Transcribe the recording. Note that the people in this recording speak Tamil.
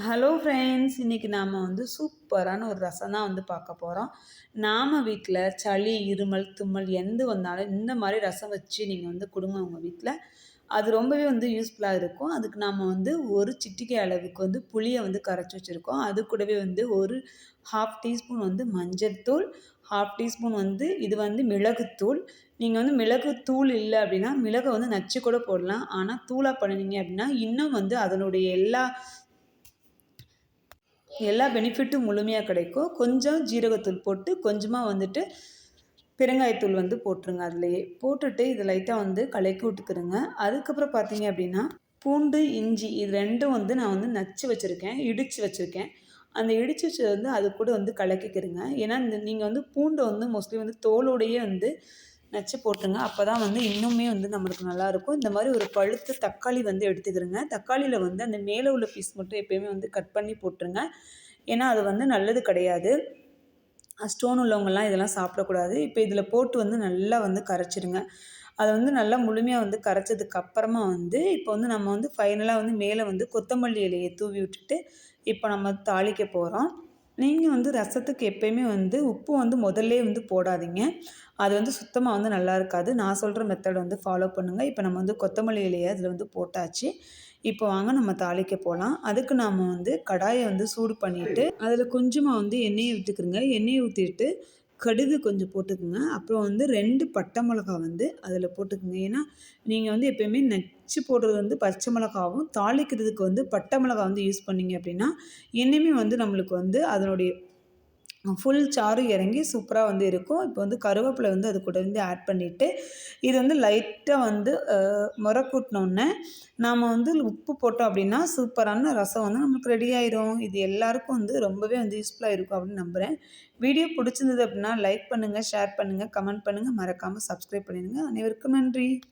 ஹலோ ஃப்ரெண்ட்ஸ், இன்றைக்கி நாம் சூப்பரான ஒரு ரசம் தான் பார்க்க போகிறோம். நாம் வீட்டில் சளி, இருமல், தும்மல் எந்த வந்தாலும் இந்த மாதிரி ரசம் வச்சு நீங்கள் கொடுங்க உங்கள் வீட்டில். அது ரொம்பவே யூஸ்ஃபுல்லாக இருக்கும். அதுக்கு நாம் ஒரு சிட்டிகை அளவுக்கு புளியை கரைச்சி வச்சுருக்கோம். அது கூடவே ஒரு 1/2 டீஸ்பூன் மஞ்சள் தூள், 1/2 டீஸ்பூன் இது மிளகுத்தூள். நீங்கள் மிளகுத்தூள் இல்லை அப்படின்னா மிளகை நச்சு கூட போடலாம். ஆனால் தூளாக பண்ணினீங்க அப்படின்னா இன்னும் அதனுடைய எல்லா பெனிஃபிட்டும் முழுமையாக கிடைக்கும். கொஞ்சம் ஜீரகத்தூள் போட்டு கொஞ்சமாக பெருங்காயத்தூள் போட்டுருங்க. அதிலேயே போட்டுட்டு இது லைட்டாக கலக்கி விட்டுக்கிறங்க. அதுக்கப்புறம் பார்த்தீங்க அப்படின்னா பூண்டு, இஞ்சி இது ரெண்டும் நான் நச்சு வச்சுருக்கேன், இடித்து வச்சுருக்கேன். அந்த இடித்து வச்சது அது கூட கலக்கிக்கிறங்க. ஏன்னா நீங்கள் பூண்டை மோஸ்ட்லி தோலோடையே நச்சு போட்டுருங்க. அப்போ தான் இன்னுமே நம்மளுக்கு நல்லாயிருக்கும். இந்த மாதிரி ஒரு பழுத்த தக்காளி எடுத்துக்கிறங்க. தக்காளியில் அந்த மேலே உள்ள பீஸ் மட்டும் எப்போயுமே கட் பண்ணி போட்டுருங்க. ஏன்னா அது நல்லது கிடையாது. ஸ்டோன் உள்ளவங்கலாம் இதெல்லாம் சாப்பிடக்கூடாது. இப்போ இதில் போட்டு நல்லா கரைச்சிடுங்க. அதை நல்லா முழுமையாக கரைச்சதுக்கப்புறமா இப்போ நம்ம ஃபைனலாக மேலே கொத்தமல்லி இலையை தூவி விட்டுட்டு இப்போ நம்ம தாளிக்க போகிறோம். நீங்கள் ரசத்துக்கு எப்போயுமே உப்பு முதல்லே போடாதீங்க. அது சுத்தமாக நல்லா இருக்காது. நான் சொல்கிற மெத்தட் ஃபாலோ பண்ணுங்கள். இப்போ நம்ம கொத்தமல்லி இலையை அதில் போட்டாச்சு. இப்போ வாங்க நம்ம தாளிக்க போகலாம். அதுக்கு நாம் கடாயை சூடு பண்ணிவிட்டு அதில் கொஞ்சமாக எண்ணெயை விட்டுக்குங்க. எண்ணெயை ஊற்றிட்டு கடுகு கொஞ்சம் போட்டுக்குங்க. அப்புறம் 2 பட்டை மிளகா அதில் போட்டுக்குங்க. ஏன்னா நீங்கள் எப்போயுமே நச்சு போடுறது பச்சை மிளகாவும், தாளிக்கிறதுக்கு பட்டை மிளகா யூஸ் பண்ணிங்க அப்படின்னா இன்னுமே நம்மளுக்கு அதனுடைய ஃபுல் சாறு இறங்கி சூப்பராக இருக்கும். இப்போ கருவேப்பிலை அது கூட ஆட் பண்ணிவிட்டு இது லைட்டாக முறை கூட்டினோன்னே நாம் உப்பு போட்டோம் அப்படின்னா சூப்பரான ரசம் நமக்கு ரெடி ஆயிரும். இது எல்லாருக்கும் ரொம்பவே யூஸ்ஃபுல்லாக இருக்கும் அப்படின்னு நம்புகிறேன். வீடியோ பிடிச்சிருந்தது அப்படின்னா லைக் பண்ணுங்கள், ஷேர் பண்ணுங்கள், கமெண்ட் பண்ணுங்கள், மறக்காமல் சப்ஸ்கிரைப் பண்ணிடுங்க. அனைவருக்கும் நன்றி.